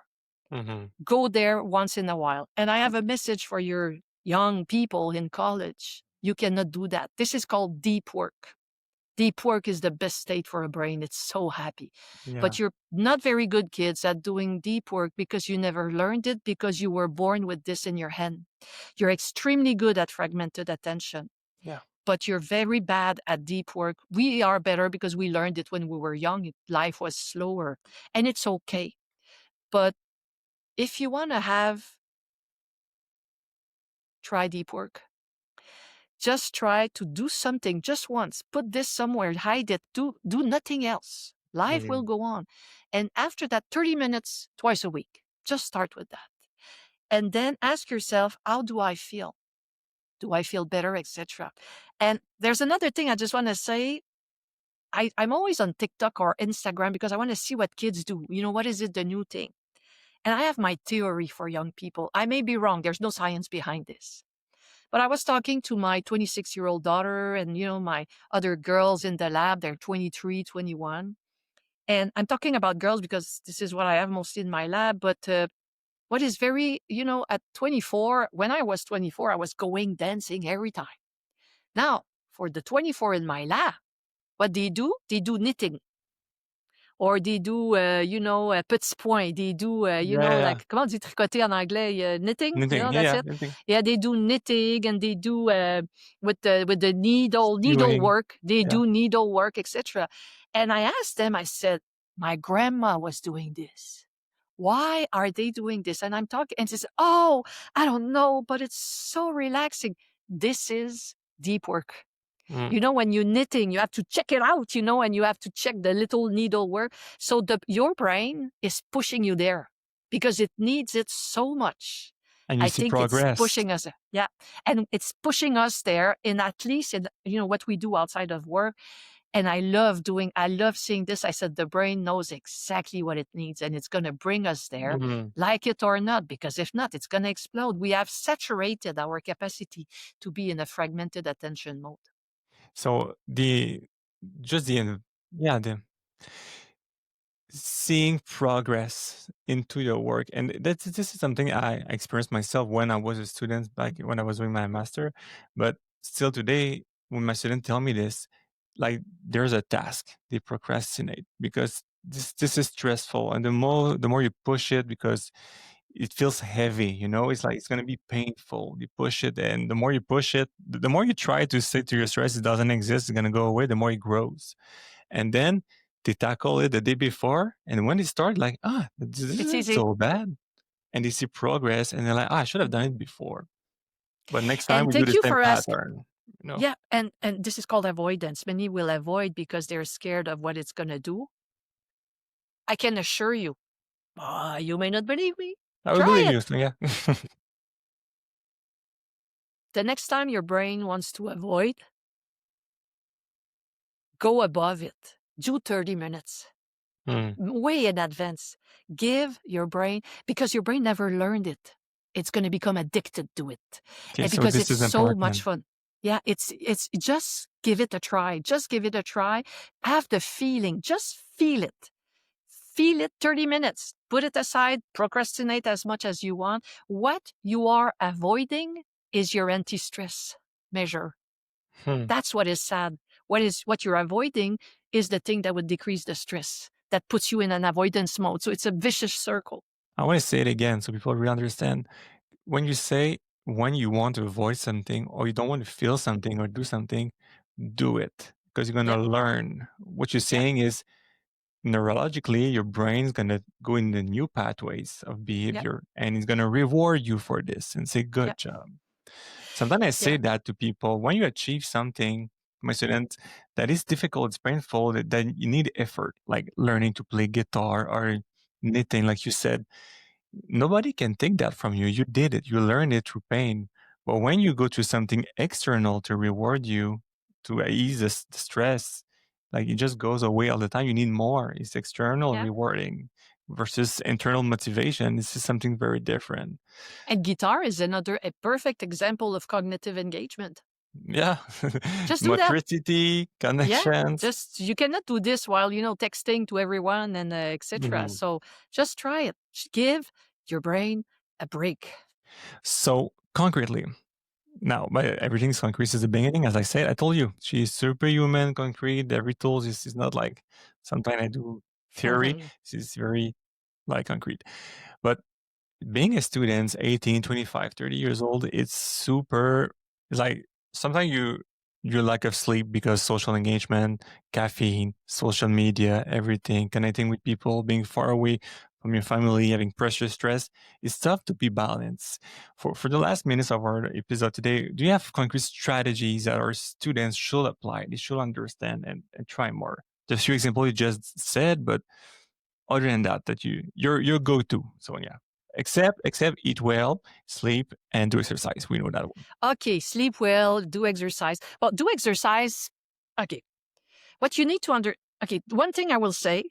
Go there once in a while. And I have a message for your young people in college. You cannot do that. This is called deep work. Deep work is the best state for a brain. It's so happy. Yeah. But you're not very good, kids, at doing deep work because you never learned it, because you were born with this in your head. You're extremely good at fragmented attention. Yeah. But you're very bad at deep work. We are better because we learned it when we were young. Life was slower. And it's okay. But if you want to try deep work. Just try to do something just once. Put this somewhere, hide it, do nothing else. Life will go on. And after that, 30 minutes twice a week. Just start with that. And then ask yourself, how do I feel? Do I feel better, etc.? And there's another thing I just want to say. I'm always on TikTok or Instagram because I want to see what kids do. You know, what is it, the new thing? And I have my theory for young people. I may be wrong. There's no science behind this. But I was talking to my 26-year-old daughter and, my other girls in the lab. They're 23, 21. And I'm talking about girls because this is what I have mostly in my lab. But what is very, at 24, when I was 24, I was going dancing every time. Now, for the 24 in my lab, what they do knitting. Or they do, petits points. They do, like, comment on dit tricoter en anglais? Knitting. Knitting. That's it. Knitting. Yeah, they do knitting and they do with the needlework. They do needlework, etc. And I asked them, I said, my grandma was doing this. Why are they doing this? And I'm talking, and she says, oh, I don't know, but it's so relaxing. This is deep work. When you're knitting, you have to check it out, and you have to check the little needlework. So your brain is pushing you there because it needs it so much. And you see progress. It's pushing us. Yeah. And it's pushing us there in at least in, what we do outside of work. And I love seeing this. I said, the brain knows exactly what it needs and it's going to bring us there, like it or not, because if not, it's going to explode. We have saturated our capacity to be in a fragmented attention mode. So seeing progress into your work. And this is something I experienced myself when I was a student, back when I was doing my master. But still today, when my students tell me this, like there's a task, they procrastinate because this is stressful. And the more you push it, because it feels heavy, it's like it's going to be painful. You push it, and the more you push it, the more you try to say to your stress it doesn't exist, it's going to go away, the more it grows. And then they tackle it the day before, and when they start, like, this It's isn't easy. so bad, and they see progress, and they're like, I should have done it before, but next time And we do thank the you same for asking. pattern. Yeah, and this is called avoidance. Many will avoid because they're scared of what it's going to do. I can assure you, you may not believe me. I will Try believe it. you. So yeah. The next time your brain wants to avoid, go above it. Do 30 minutes. Way in advance. Give your brain, because your brain never learned it. It's going to become addicted to it. Okay, And so because this it's is so much important. fun. Yeah, it's just give it a try. Just give it a try. Have the feeling. Just feel it. Feel it 30 minutes. Put it aside. Procrastinate as much as you want. What you are avoiding is your anti-stress measure. That's what is sad. What you're avoiding is the thing that would decrease the stress, that puts you in an avoidance mode. So it's a vicious circle. I want to say it again so people really understand. When you say, when you want to avoid something, or you don't want to feel something or do something, do it, because you're going to Yeah, learn. What you're yeah, saying is, neurologically, your brain's going to go in the new pathways of yeah, behavior, and it's going to reward you for this and say, yeah, good job. Sometimes I say yeah, that to people. When you achieve something, my students, that is difficult, it's painful, that you need effort, like learning to play guitar or knitting, like you said. Nobody can take that from you. You did it. You learned it through pain. But when you go to something external to reward you, to ease the stress, like it just goes away all the time. You need more. It's external yeah. rewarding versus internal motivation. This is something very different. And guitar is a perfect example of cognitive engagement. Yeah. Just do that. Motricity, Yeah. connections. You cannot do this while, texting to everyone and etc. Mhm. So just try it. Give your brain a break. So concretely, now, but everything's concrete since the beginning. As I said, I told you, she's superhuman, concrete. Every tool is not like sometimes I do theory. She's very like concrete. But being a student, 18, 25, 30 years old, it's like sometimes your lack of sleep because social engagement, caffeine, social media, everything, connecting with people, being far away from your family, having pressure, stress, it's tough to be balanced. For the last minutes of our episode today, do you have concrete strategies that our students should apply, they should understand and try more? The few examples you just said, but other than that, your go-to, Sonia. Except eat well, sleep, and do exercise. We know that one. Okay, sleep well, do exercise. Well, do exercise. Okay. What you need to okay, one thing I will say,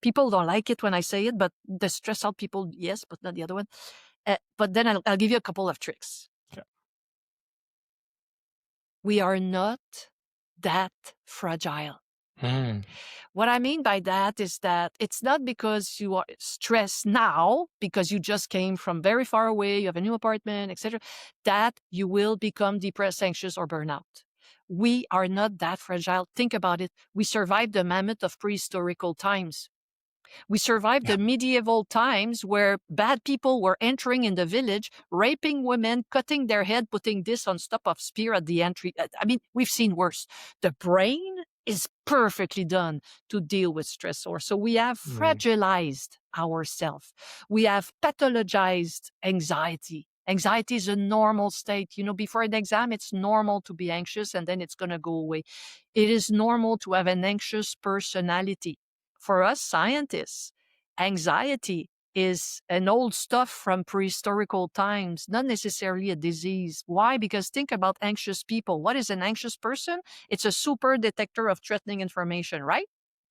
people don't like it when I say it, but the stress out people, yes, but not the other one. But then I'll give you a couple of tricks. Yeah. We are not that fragile. What I mean by that is that it's not because you are stressed now, because you just came from very far away, you have a new apartment, etc., that you will become depressed, anxious, or burnout. We are not that fragile. Think about it. We survived the mammoth of prehistorical times. We survived Yeah. the medieval times where bad people were entering in the village, raping women, cutting their head, putting this on top of spear at the entry. I mean, we've seen worse. The brain is perfectly done to deal with stressor. So we have fragilized ourselves. We have pathologized anxiety. Anxiety is a normal state. Before an exam, it's normal to be anxious and then it's going to go away. It is normal to have an anxious personality. For us scientists, anxiety is an old stuff from prehistorical times, not necessarily a disease. Why? Because think about anxious people. What is an anxious person? It's a super detector of threatening information, right?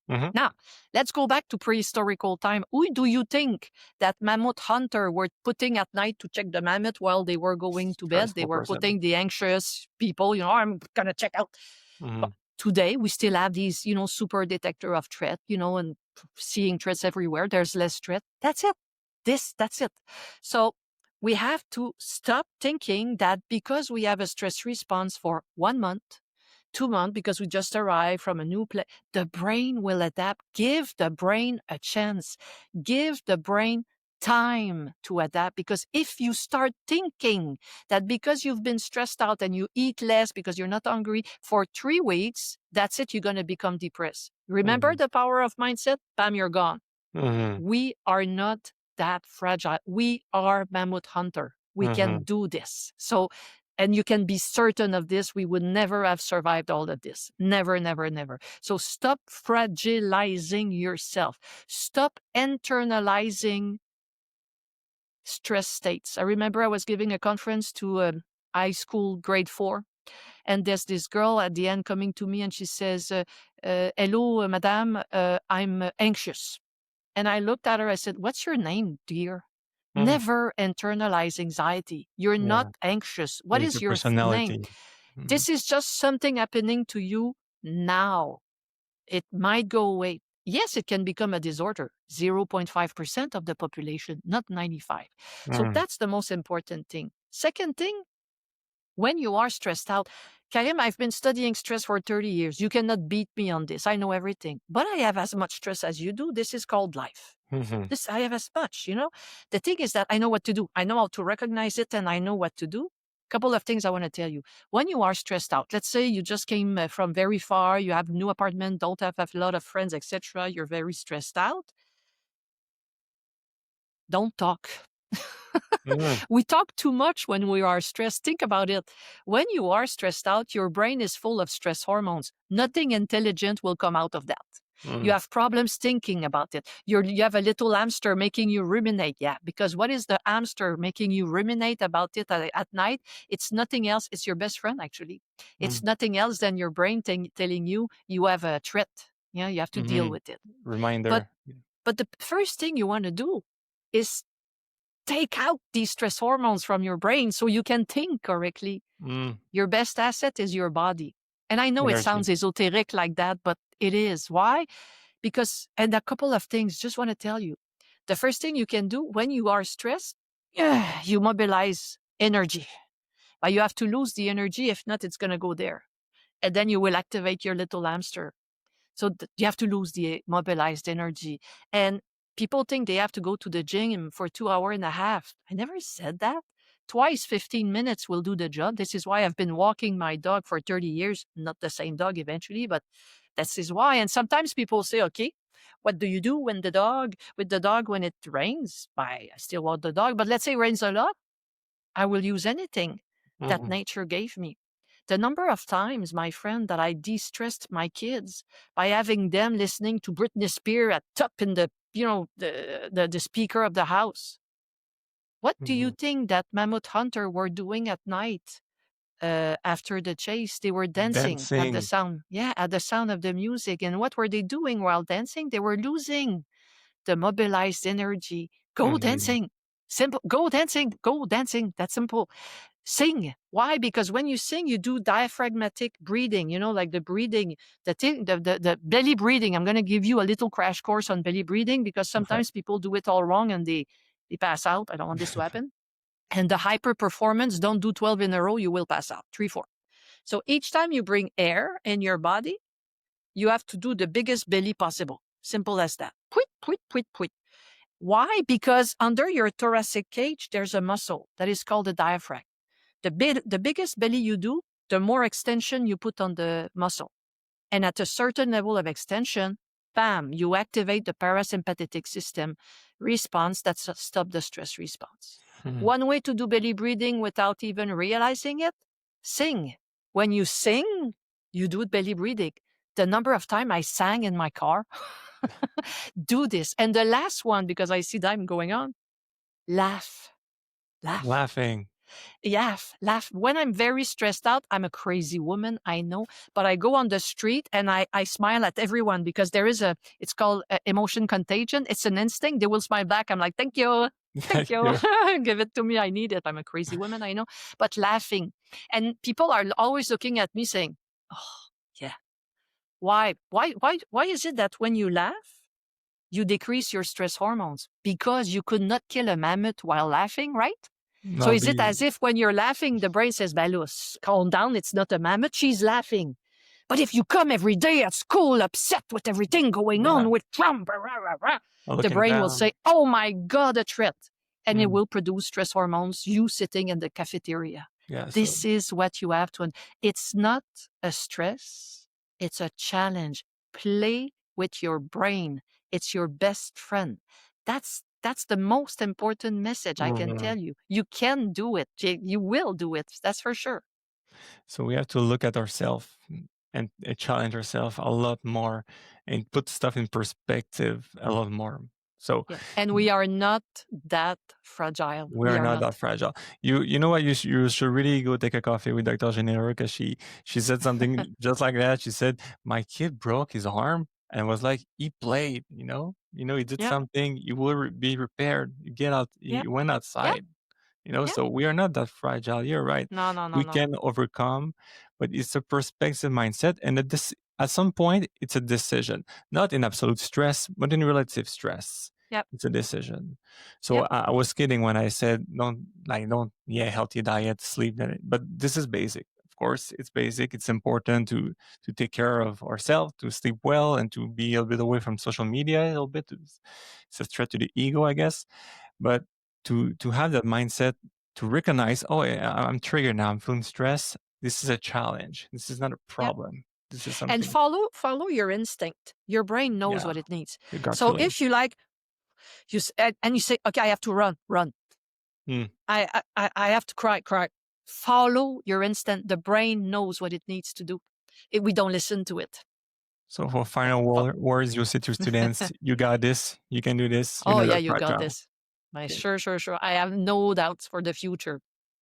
Mm-hmm. Now, let's go back to prehistorical time. Who do you think that mammoth hunter were putting at night to check the mammoth while they were going to bed? They Stressful were person. putting the anxious people, I'm going to check out. But today, we still have these, super detector of threat, and seeing threats everywhere. There's less threat. That's it. That's it. So we have to stop thinking that because we have a stress response for 1 month, 2 months, because we just arrived from a new place, the brain will adapt. Give the brain a chance. Give the brain time to adapt, because if you start thinking that because you've been stressed out and you eat less because you're not hungry for 3 weeks, that's it, you're going to become depressed. Remember the power of mindset? Bam, you're gone. We are not that fragile. We are mammoth hunter. We can do this. So, and you can be certain of this, we would never have survived all of this. Never, never, never. So stop fragilizing yourself. Stop internalizing stress states. I remember I was giving a conference to a high school grade 4, and there's this girl at the end coming to me and she says, hello, madame, I'm anxious. And I looked at her, I said, what's your name, dear? Never internalize anxiety. You're not anxious. What It's is your your name? personality. This is just something happening to you now. It might go away. Yes, it can become a disorder. 0.5% of the population, not 95. So that's the most important thing. Second thing, when you are stressed out, Karim, I've been studying stress for 30 years. You cannot beat me on this. I know everything. But I have as much stress as you do. This is called life. This I have as much, The thing is that I know what to do. I know how to recognize it and I know what to do. Couple of things I want to tell you. When you are stressed out, let's say you just came from very far, you have a new apartment, don't have a lot of friends, etc. You're very stressed out. Don't talk. We talk too much when we are stressed. Think about it. When you are stressed out, your brain is full of stress hormones. Nothing intelligent will come out of that. You have problems thinking about it. You have a little hamster making you ruminate. Yeah, because what is the hamster making you ruminate about it at night? It's nothing else. It's your best friend, actually. It's nothing else than your brain telling you you have a threat. Yeah, you have to deal with it. Reminder. But the first thing you want to do is take out these stress hormones from your brain so you can think correctly. Your best asset is your body. And I know it sounds esoteric like that, but it is. Why? Because, and a couple of things, just want to tell you. The first thing you can do when you are stressed, you mobilize energy. But you have to lose the energy. If not, it's going to go there. And then you will activate your little hamster. So you have to lose the mobilized energy. And people think they have to go to the gym for 2.5 hours. I never said that. Twice 15 minutes will do the job. This is why I've been walking my dog for 30 years. Not the same dog eventually, but this is why. And sometimes people say, okay, what do you do with the dog when it rains? I still want the dog, but let's say it rains a lot. I will use anything that nature gave me. The number of times, my friend, that I de-stressed my kids by having them listening to Britney Spears at top in the, the speaker of the house. What do you think that mammoth hunter were doing at night after the chase? They were dancing at the sound. Yeah, at the sound of the music. And what were they doing while dancing? They were losing the mobilized energy. Go dancing. Simple. Go dancing. Go dancing. That's simple. Sing. Why? Because when you sing, you do diaphragmatic breathing, like the breathing, the belly breathing. I'm going to give you a little crash course on belly breathing because sometimes people do it all wrong and they pass out. I don't want this to happen. And the hyper performance, don't do 12 in a row. You will pass out. 3, 4. So each time you bring air in your body, you have to do the biggest belly possible. Simple as that. Quit, quit, quit, quit. Why? Because under your thoracic cage, there's a muscle that is called the diaphragm. The biggest belly you do, the more extension you put on the muscle. And at a certain level of extension, bam, you activate the parasympathetic system response that stops the stress response. One way to do belly breathing without even realizing it, sing. When you sing, you do belly breathing. The number of times I sang in my car, do this. And the last one, because I see time going on, laugh. Laughing. Yeah, laugh. When I'm very stressed out, I'm a crazy woman, I know, but I go on the street and I smile at everyone because it's called emotion contagion. It's an instinct. They will smile back. I'm like, thank you. Thank you. Give it to me. I need it. I'm a crazy woman, I know, but laughing. And people are always looking at me saying, oh, yeah. Why is it that when you laugh, you decrease your stress hormones because you could not kill a mammoth while laughing, right? So is it as if when you're laughing, the brain says, Balus, calm down, it's not a mammoth, she's laughing. But if you come every day at school upset with everything going on with Trump, the brain will say, oh my God, a threat. And it will produce stress hormones, you sitting in the cafeteria. This is what you have to, it's not a stress, it's a challenge. Play with your brain. It's your best friend. That's the most important message I can tell you. You can do it. You will do it. That's for sure. So we have to look at ourselves and challenge ourselves a lot more and put stuff in perspective a lot more. So, and we are not that fragile. We are not that fragile. You know what? You should really go take a coffee with Dr. Généreux, because she said something just like that. She said, my kid broke his arm and was like, he played, he did something, he will be repaired. You get out, you went outside, so we are not that fragile. You're right. No. We can overcome, but it's a perspective mindset. And at some point, it's a decision, not in absolute stress, but in relative stress. It's a decision. So I was kidding when I said, healthy diet, sleep, but this is basic. Of course, it's basic. It's important to take care of ourselves, to sleep well, and to be a bit away from social media a little bit. It's a threat to the ego, I guess. But to have that mindset, to recognize, I'm triggered now, I'm feeling stressed. This is a challenge. This is not a problem. This is something. And follow your instinct. Your brain knows what it needs. So if you you say, okay, I have to run. I have to cry. Follow your instinct. The brain knows what it needs to do. We don't listen to it. So for final words, you say to students, you got this, you can do this. You got this. Sure. I have no doubts for the future.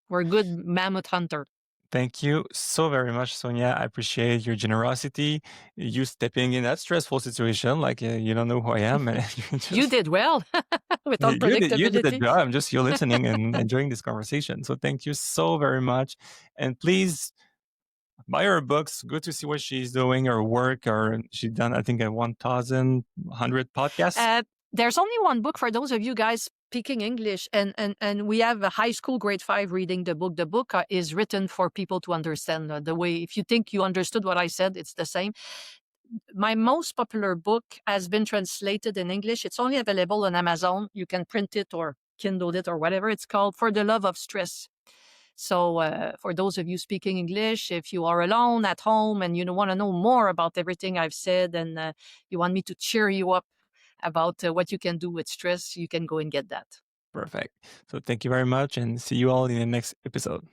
We're good mammoth hunter. Thank you so very much, Sonia. I appreciate your generosity, you stepping in that stressful situation. Like, you don't know who I am. You did well with unpredictability. You did the job. I'm just here listening and enjoying this conversation. So thank you so very much. And please buy her books. Good to see what she's doing, her work, or she's done, I think, 1,100 podcasts. There's only one book for those of you guys speaking English, and we have a high school grade 5 reading the book. The book is written for people to understand the way. If you think you understood what I said, it's the same. My most popular book has been translated in English. It's only available on Amazon. You can print it or Kindle it or whatever. It's called For the Love of Stress. So for those of you speaking English, if you are alone at home and you want to know more about everything I've said, and you want me to cheer you up about what you can do with stress, you can go and get that. Perfect. So thank you very much, and see you all in the next episode.